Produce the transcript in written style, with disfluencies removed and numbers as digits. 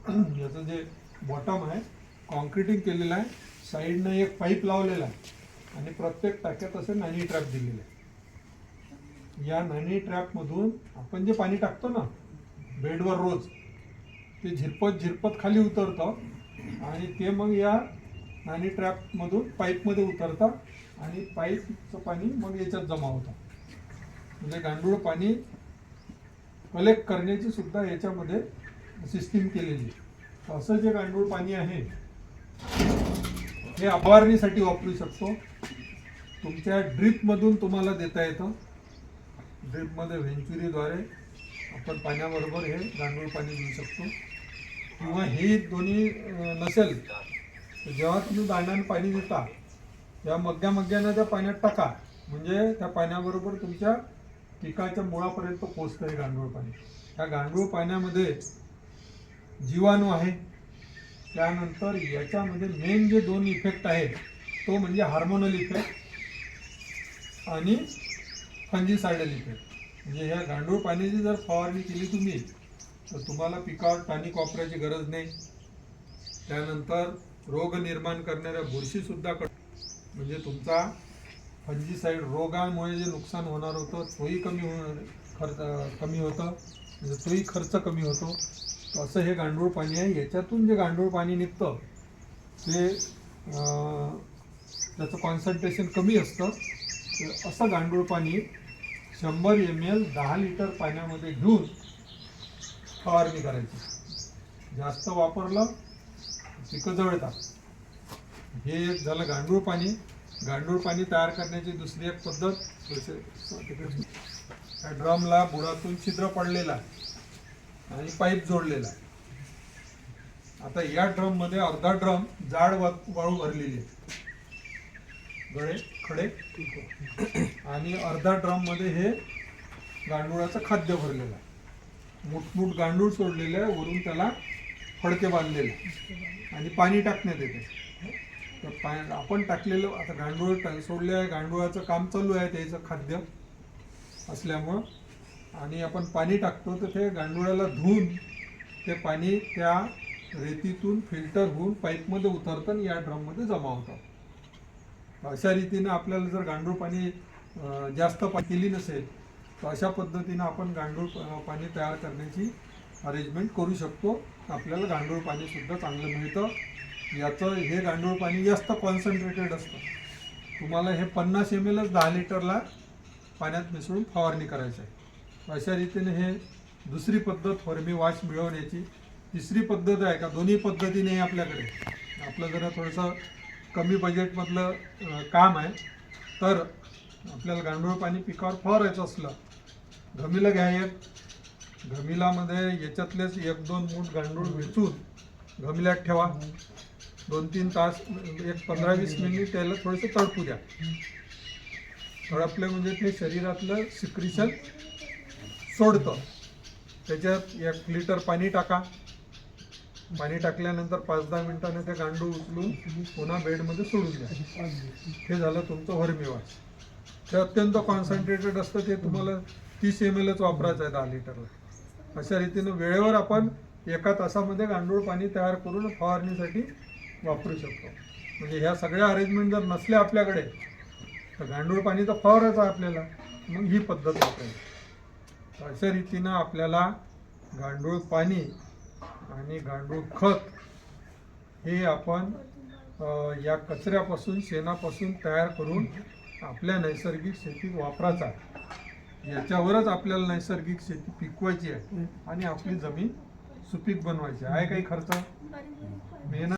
याचं जे बॉटम आहे कॉन्क्रिटिंग केलेलं आहे, साईडनं एक पाईप लावलेला आहे आणि प्रत्येक टाक्यात असे नॅनी ट्रॅप दिलेले आहे. या नॅनी ट्रॅपमधून आपण जे पाणी टाकतो ना बेडवर रोज, ते झिरपत झिरपत खाली उतरतं आणि ते मग या नॅनी ट्रॅपमधून पाईपमध्ये उतरतं आणि पाईपचं पाणी मग याच्यात जमा होतं. म्हणजे गांडूळ पाणी कलेक्ट करण्याची सुद्धा याच्यामध्ये सिस्टीम केलेली. असं जे गांडूळ पाणी आहे हे फवारणीसाठी वापरू शकतो. तुमच्या ड्रीपमधून तुम्हाला देता येतं. ड्रीपमध्ये व्हेंचुरीद्वारे आपण पाण्याबरोबर हे गांडूळ पाणी देऊ शकतो. किंवा हे दोन्ही नसेल तर जेव्हा तुम्ही दाण्यानं पाणी देता त्या मग्यानं त्या पाण्यात टाका, म्हणजे त्या पाण्याबरोबर तुमच्या पिकाच्या मुळापर्यंत पोचतं हे गांडूळ पाणी. ह्या गांडूळ पाण्यामध्ये जीवाणू आहे. त्यानंतर याच्यामध्ये मेन जे दोन इफेक्ट आहे तो म्हणजे हार्मोनल इफेक्ट आणि फंजीसायडल इफेक्ट. म्हणजे ह्या गांडूळ पाण्याची जर फवारणी केली तुम्ही तर तुम्हाला पिकावर टॉनिक वापरायची गरज नाही. त्यानंतर रोग निर्माण करणाऱ्या बुरशीसुद्धा म्हणजे तुमचा फंजीसाईड रोगामुळे जे नुकसान होणार होतं तोही कमी होतं, म्हणजे तोही खर्च कमी होतो. असं हे गांडूळ पाणी आहे. याच्यातून जे गांडूळ पाणी निघतं ते त्याचं कॉन्सन्ट्रेशन कमी असतं. तर असं गांडूळ पाणी 100 ml 10 लिटर पाण्यामध्ये घेऊन फवारणी करायची. जास्त वापरलं पिकं जळतात. हे एक झालं गांडूळ पाणी. गांडूळ पाणी तयार करण्याची दुसरी एक पद्धत, ड्रमला बुडातून छिद्र पडलेला आहे आणि पाईप जोडलेला आहे. आता या ड्रम मध्ये अर्धा ड्रम जाड वाळू भरलेली आहे, गळे खडे, आणि अर्धा ड्रम मध्ये हे गांडुळाचं खाद्य भरलेलं आहे. मुठमुठ गांडूळ सोडलेलं आहे, वरून त्याला फडके बांधलेले आणि पाणी टाकण्यात येते. तर आपण टाकलेलं आता गांडूळ सोडले आहे, गांडुळाचं काम चालू आहे त्याचं खाद्य असल्यामुळं, आणि आपण पाणी टाकतो तर ते गांडुळाला धुवून ते पाणी त्या रेतीतून फिल्टर होऊन पाईपमध्ये उतरतं आणि या ड्रममध्ये जमा होतं. अशा रीतीनं आपल्याला जर गांडूळ पाणी जास्त केली नसेल तर अशा पद्धतीनं आपण गांडूळ पाणी तयार करण्याची अरेंजमेंट करू शकतो. आपल्याला गांडूळ पाणीसुद्धा चांगलं मिळतं. याचं हे गांडूळ पाणी जास्त कॉन्सन्ट्रेटेड असतं. तुम्हाला हे 50 ml 10 लिटरला पाण्यात मिसळून फवारणी करायची आहे. अशा रीतीने हे दुसरी पद्धत फॉर्मी वॉश मिळवण्याची. तिसरी पद्धत आहे का, दोन्ही पद्धतीने आहे आपल्याकडे. आपलं जरा थोडंसं कमी बजेटमधलं काम आहे तर आपल्याला गांडूळ पाणी पिकावर फवारायचं असलं, घमिलं घ्या एक. घमिलामध्ये याच्यातलेच 1-2 मूठ गांडूळ वेचून घमिल्यात ठेवा. 2-3 तास, एक 15-20 मिनिट त्याला थोडंसं तळपू द्या. तळपले म्हणजे ते शरीरातलं सिक्रिशन सोडतं. त्याच्यात 1 लिटर पाणी टाका. पाणी टाकल्यानंतर 5-10 मिनिटांनी ते गांडूळ उचलून पुन्हा बेडमध्ये सोडून द्या. हे झालं तुमचं वर्मी वॉश. ते अत्यंत कॉन्सन्ट्रेटेड असतं. ते तुम्हाला 30 ml वापरायचं आहे 10 लिटरला. अशा रीतीनं वेळेवर आपण 1 तासामध्ये गांडूळ पाणी तयार करून फवारणीसाठी वापरू शकतो. म्हणजे ह्या सगळ्या अरेंजमेंट जर नसल्या आपल्याकडे तर गांडूळ पाणी तर फवारायचं आहे आपल्याला, मग ही पद्धत वापरायची. अशा रीतीनं आपल्याला गांडूळ पाणी आणि गांडूळ खत हे आपण या कचऱ्यापासून, शेणापासून तयार करून आपल्या नैसर्गिक शेतीत वापरायचं आहे. याच्यावरच आपल्याला नैसर्गिक शेती पिकवायची आहे आणि आपली जमीन सुपीक बनवायची आहे. काही खर्च, मेहनत